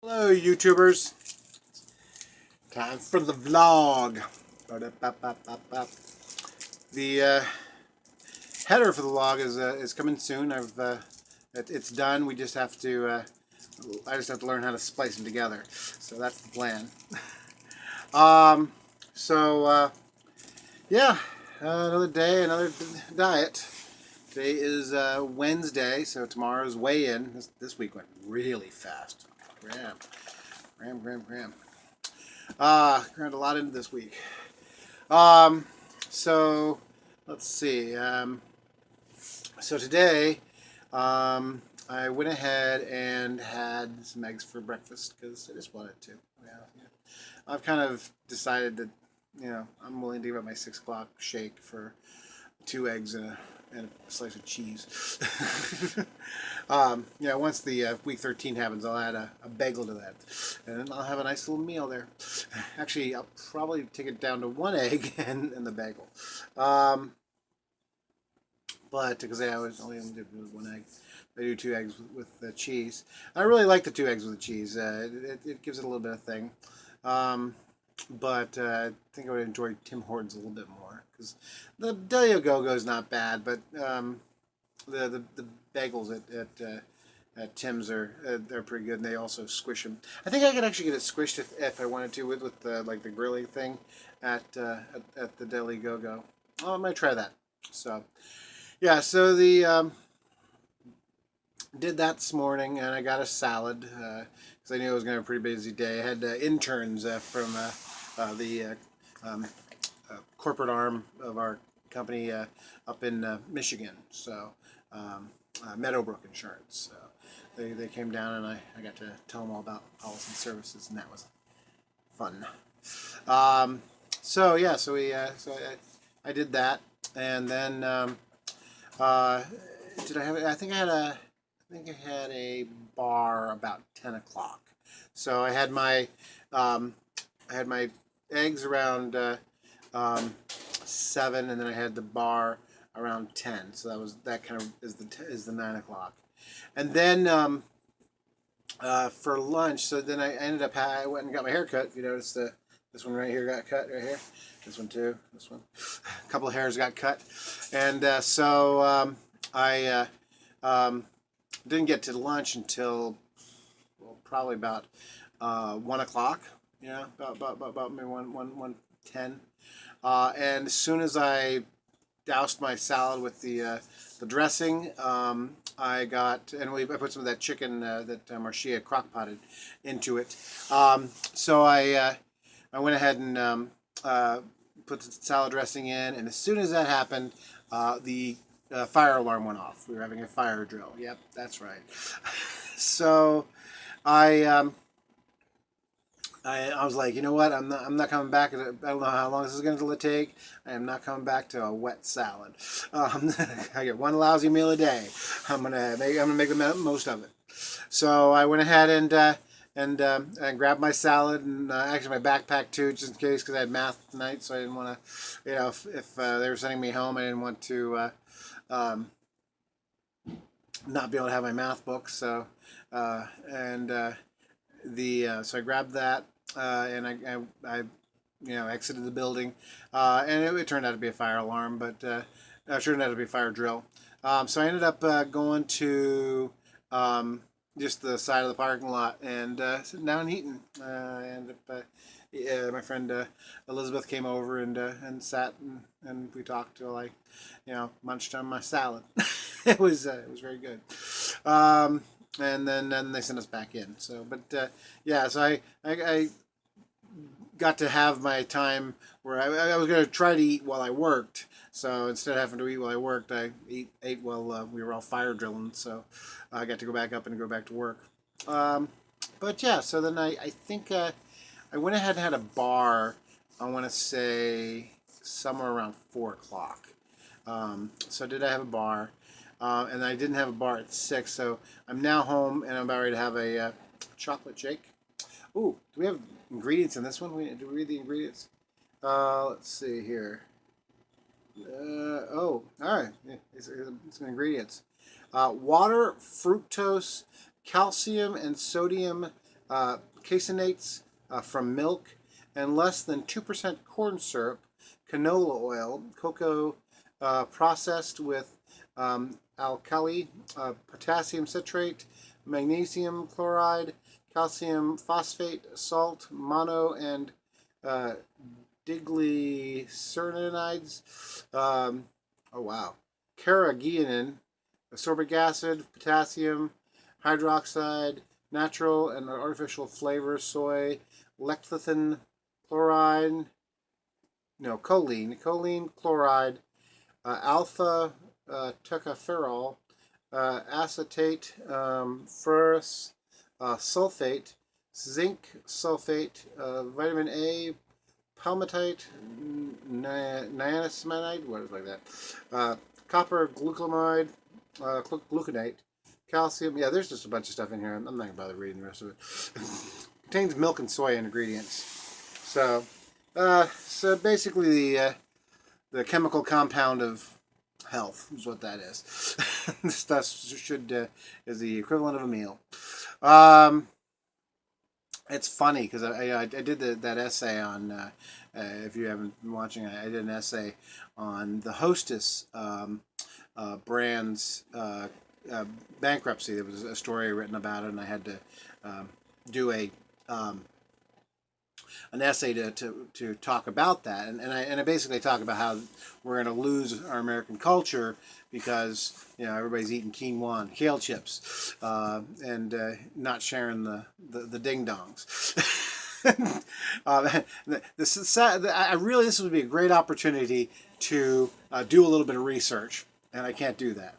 Hello, YouTubers. Time for the vlog. Ba-da-ba-ba-ba-ba. The header for the vlog is coming soon. It's done. We just have to. I just have to learn how to splice them together. So that's the plan. Um. So yeah, another day, another diet. Today is Wednesday, so tomorrow's weigh-in. This week went really fast. Gram, gram. Crammed a lot into this week. Um, so let's see. So today, I went ahead and had some eggs for breakfast because I just wanted to. Yeah. I've kind of decided that I'm willing to give up my 6 o'clock shake for 2 eggs and a slice of cheese. Once the week 13 happens, I'll add a bagel to that, and I'll have a nice little meal there. Actually, I'll probably take it down to 1 egg and the bagel. But because I always only do 1 egg, I do 2 eggs with the cheese. I really like the 2 eggs with the cheese. It gives it a little bit of thing. Um, but I think I would enjoy Tim Hortons a little bit more because the Deli Go-Go is not bad, but the bagels at Tim's they're pretty good, and they also squish them. I think I could actually get it squished if I wanted to with the like the grilling thing at the Deli Go-Go. Oh, I might try that. So yeah, so the did that this morning, and I got a salad because I knew I was going to have a pretty busy day. I had interns from the corporate arm of our company up in Michigan, so Meadowbrook Insurance. So they came down, and I got to tell them all about policy services, and that was fun. So yeah, I did that, and then did I have? I think I had a bar about 10 o'clock. So um, I had my eggs around 7, and then I had the bar around 10. So that kind of is the 9 o'clock, and then for lunch. So then I ended up I went and got my hair cut. You notice this one right here got cut right here. This one too. This one, a couple of hairs got cut, and I didn't get to lunch until probably about 1 o'clock. Yeah, about maybe 1:10. And as soon as I doused my salad with the dressing, I put some of that chicken that Marcia crock potted into it. So I went ahead and put the salad dressing in, and as soon as that happened, the fire alarm went off. We were having a fire drill. Yep, that's right. So I I was like, you know what? I'm not coming back. I don't know how long this is going to take. I am not coming back to a wet salad. I get one lousy meal a day. I'm gonna make the most of it. So I went ahead and grabbed my salad and actually my backpack too, just in case because I had math tonight. So I didn't want to, if they were sending me home, I didn't want to not be able to have my math book. So and so I grabbed that and I exited the building, and it turned out to be a fire alarm, but it turned out to be a fire drill. So I ended up going to just the side of the parking lot and sitting down and eating. And my friend Elizabeth came over and sat and we talked till I, munched on my salad. It was very good. And then they sent us back in. So, but yeah, so I got to have my time where I was going to try to eat while I worked. So instead of having to eat while I worked, I ate while we were all fire drilling. So I got to go back up and go back to work. Um, but yeah, so then I think I went ahead and had a bar. I want to say somewhere around 4 o'clock. So did I have a bar? And I didn't have a bar at 6, so I'm now home and I'm about ready to have a chocolate shake. Ooh, do we have ingredients in this one? Do we read the ingredients? Let's see here. All right. It's some ingredients. Water, fructose, calcium, and sodium caseinates from milk, and less than 2% corn syrup, canola oil, cocoa processed with alkali, potassium citrate, magnesium chloride, calcium phosphate, salt, mono, and uh, diglycerides. Oh wow. Carrageenan, ascorbic acid, potassium, hydroxide, natural and artificial flavors, soy, lecithin chloride, no, choline chloride, alpha tocopherol, acetate, ferrous sulfate, zinc sulfate, vitamin A, palmitite, niacinamide, what is like that, copper glucamide, gluconate, calcium. Yeah, there's just a bunch of stuff in here. I'm not going to bother reading the rest of it. Contains milk and soy ingredients. So basically the chemical compound of health is what that is. This stuff is the equivalent of a meal. It's funny because I did that essay on. If you haven't been watching, I did an essay on the Hostess brand's bankruptcy. There was a story written about it, and I had to do an essay to talk about that, and I basically talk about how we're going to lose our American culture because everybody's eating quinoa and kale chips and not sharing the ding dongs. This would be a great opportunity to do a little bit of research, and I can't do that.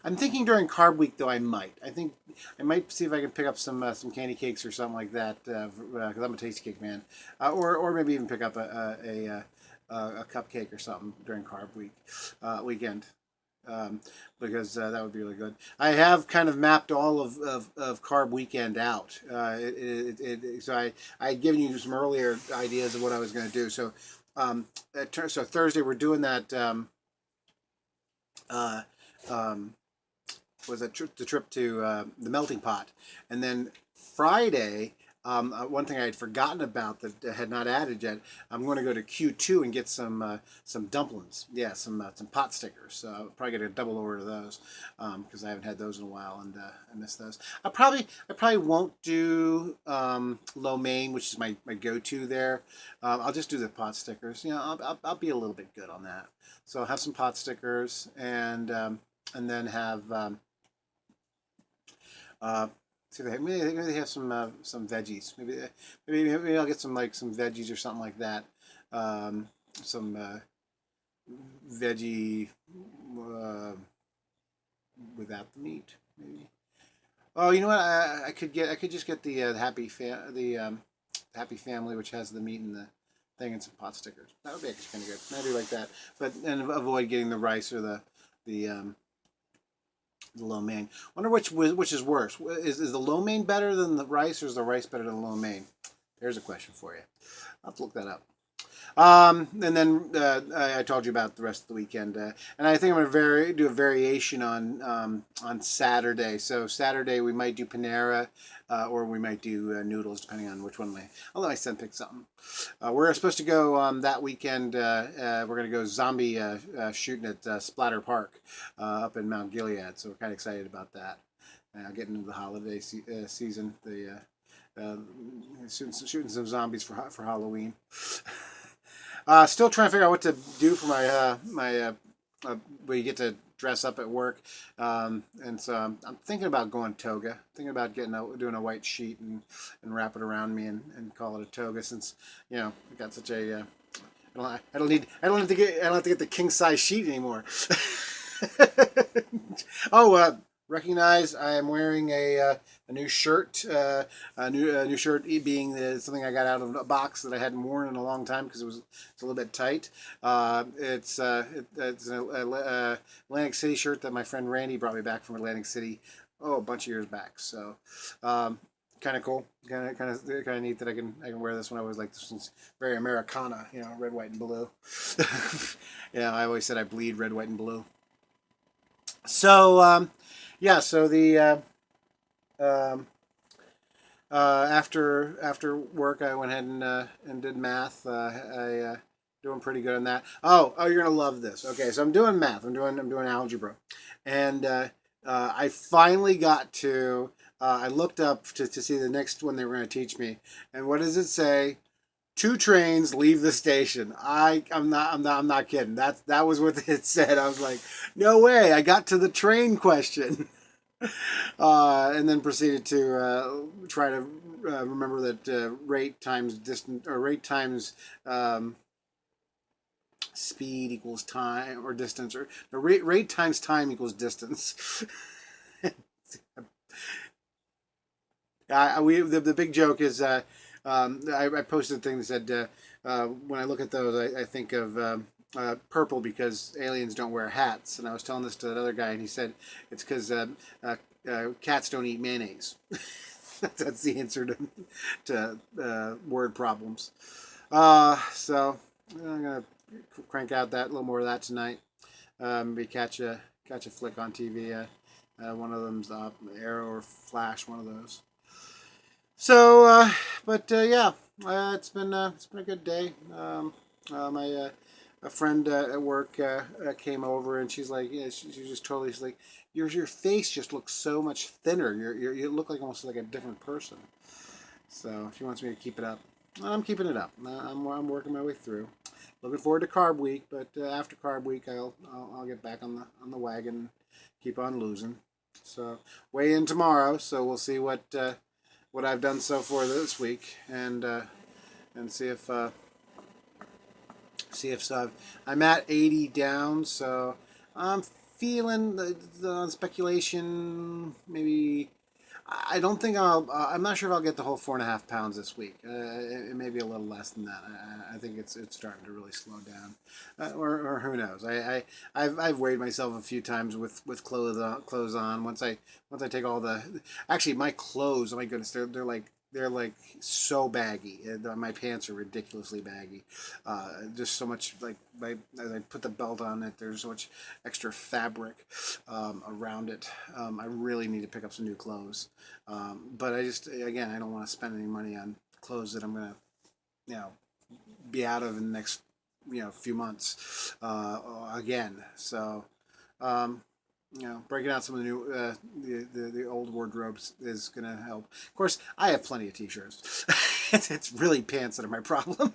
I'm thinking during Carb Week, though I might. I think I might see if I can pick up some candy cakes or something like that, because I'm a tasty cake man, or maybe even pick up a cupcake or something during Carb Week weekend. Because that would be really good. I have kind of mapped all of Carb Weekend out. So I had given you some earlier ideas of what I was going to do. So so Thursday we're doing that. Was the trip to the melting pot, and then Friday. One thing I had forgotten about that I had not added yet. I'm going to go to Q2 and get some dumplings. Yeah, some pot stickers. So I'll probably get a double order of those because I haven't had those in a while and I miss those. I probably won't do lo mein, which is my go-to there. I'll just do the pot stickers. I'll be a little bit good on that. So I'll have some pot stickers and then have. See, maybe they have some veggies. Maybe I'll get some veggies or something like that. Some veggie without the meat, maybe. Oh, you know what? I could just get the Happy Family, which has the meat and the thing and some pot stickers. That would be actually kind of good. Maybe like that, and avoid getting the rice or the lo mein. Wonder which is worse. Is the lo mein better than the rice, or is the rice better than the lo mein? There's a question for you. I'll have to look that up. And then I told you about the rest of the weekend, and I think I'm going to do a variation on Saturday. So Saturday we might do Panera, or we might do noodles, depending on which one. I'll let my son pick something. We're supposed to go that weekend. We're going to go zombie shooting at Splatter Park up in Mount Gilead. So we're kind of excited about that. Getting into the holiday season, shooting some zombies for Halloween. Still trying to figure out what to do for my where you get to dress up at work, and so I'm thinking about going toga. Thinking about doing a white sheet and wrap it around me and call it a toga, since I got such a I don't have to get the king size sheet anymore. Oh, recognize I am wearing a new shirt. A new shirt being something I got out of a box that I hadn't worn in a long time because it's a little bit tight. It's an Atlantic City shirt that my friend Randy brought me back from Atlantic City a bunch of years back. So kind of cool, kind of neat that I can wear this when I was like this one's very Americana, red, white, and blue. I always said I bleed red, white, and blue. So so the after work, I went ahead and did math. I doing pretty good on that. Oh, you're gonna love this. Okay, so I'm doing math. I'm doing algebra, and I finally got to. I looked up to see the next one they were going to teach me, and what does it say? Two trains leave the station. I'm not kidding. That was what it said. I was like, no way. I got to the train question. And then proceeded to try to remember that rate times distance, or rate times speed equals time, or distance, or no, rate times time equals distance. The big joke is I posted a thing that said when I look at those, I think of purple because aliens don't wear hats, and I was telling this to another guy, and he said it's because cats don't eat mayonnaise. That's the answer to word problems. So I'm gonna crank out that a little more of that tonight. Maybe catch a flick on TV. One of them's Arrow or Flash, one of those. So, yeah, it's been a good day. My a friend at work came over, and she's like, yeah, she's just totally, she's like, your face just looks so much thinner. You look like almost like a different person. So she wants me to keep it up. I'm keeping it up. I'm working my way through. Looking forward to Carb Week, but after Carb Week, I'll get back on the wagon, and keep on losing. So weigh in tomorrow. So we'll see what I've done so far this week, and see if I'm at 80 down. So I'm feeling the speculation. Maybe I don't think I'm not sure if I'll get the whole 4.5 pounds this week. It may be a little less than that. I think it's starting to really slow down, or who knows? I've weighed myself a few times with clothes on. Once I take all the, actually my clothes. Oh my goodness, they're like so baggy. My pants are ridiculously baggy. Just so much, like, as I put the belt on it, there's so much extra fabric around it. I really need to pick up some new clothes. But I don't want to spend any money on clothes that I'm gonna, you know, be out of in the next, few months again. So, um, breaking out some of the new, the old wardrobes is gonna help. Of course, I have plenty of t-shirts. It's really pants that are my problem.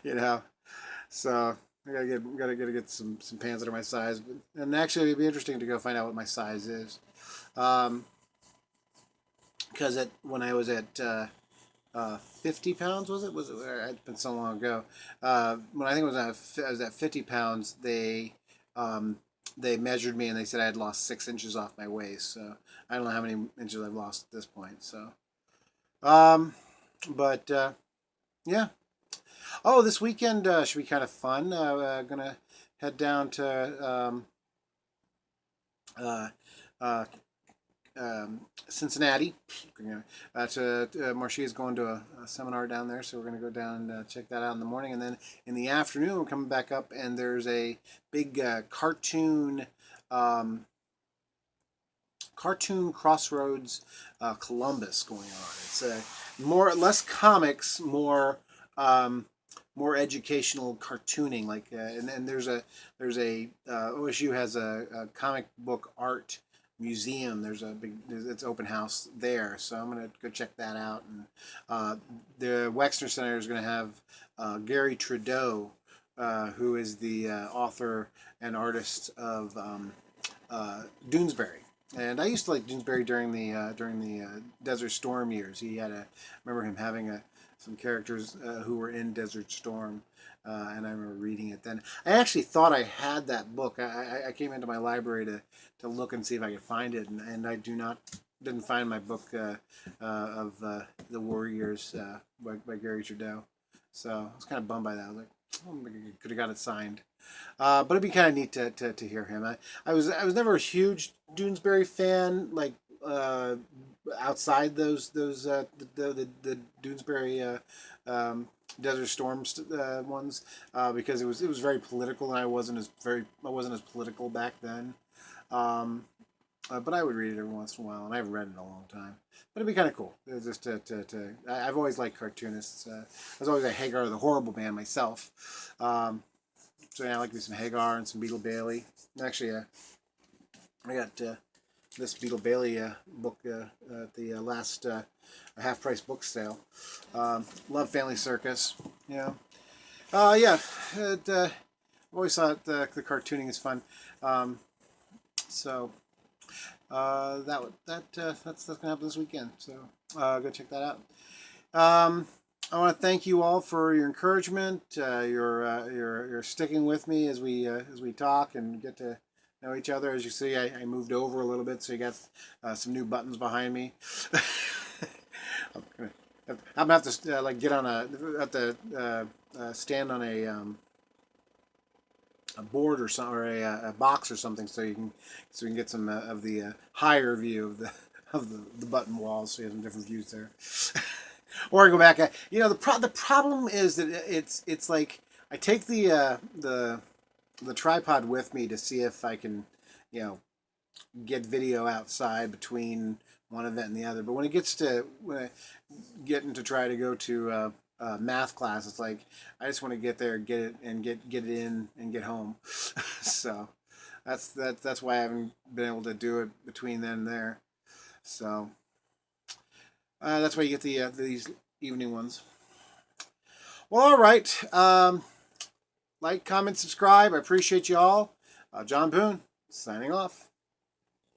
you know. So I gotta get some pants that are my size. And actually, it'd be interesting to go find out what my size is. Um, because when I was at 50 pounds, was it? It's been so long ago. When I think I was at 50 pounds, they measured me and they said I had lost 6 inches off my waist. So I don't know how many inches I've lost at this point. So, um, but yeah. Oh, this weekend should be kind of fun. Gonna head down to uh, uh, Cincinnati. Marcia is going to a seminar down there, so we're going to go down and check that out in the morning. And then in the afternoon, we're coming back up, and there's a big um, cartoon crossroads Columbus going on. It's less comics, more educational cartooning. Like and there's a OSU has a comic book art museum. It's open house there, so I'm gonna go check that out. And the Wexner Center is gonna have Gary Trudeau, who is the author and artist of Doonesbury. And I used to like Doonesbury during the Desert Storm years. Remember him having some characters who were in Desert Storm, and I remember reading it then. I actually thought I had that book. I came into my library to look and see if I could find it, and I didn't find my book of the Warriors by Gary Trudeau. So I was kind of bummed by that. I was like, oh, I could have got it signed. But it'd be kind of neat to hear him. I was never a huge Doonesbury fan, like uh, outside those the Doonesbury Desert Storms ones, because it was very political, and I wasn't as political back then. Um, but I would read it every once in a while, and I haven't read it in a long time. But it'd be kind of cool. Just I've always liked cartoonists. I was always a Hagar the Horrible Man myself. So yeah, I like to do some Hagar and some Beetle Bailey. Actually, I got this Beetle Bailey book at the last half price book sale. Love Family Circus. You know, yeah. Always thought the cartooning is fun. So that's gonna happen this weekend. So go check that out. I want to thank you all for your encouragement. You're sticking with me as we talk and get to know each other. As you see, I moved over a little bit, so you got some new buttons behind me. I'm gonna have to like get on stand on a board or some or a box or something, so we can get some of the higher view of the button walls, so you have some different views there. Or I go back. The problem is that it's like I take the tripod with me to see if I can get video outside between one event and the other. But when I get into try to go to math class, it's like I just want to get there, get it, and get it in and get home. So that's why I haven't been able to do it between then and there. So that's why you get these evening ones. Well, all right. Like, comment, subscribe. I appreciate you all. John Boone, signing off.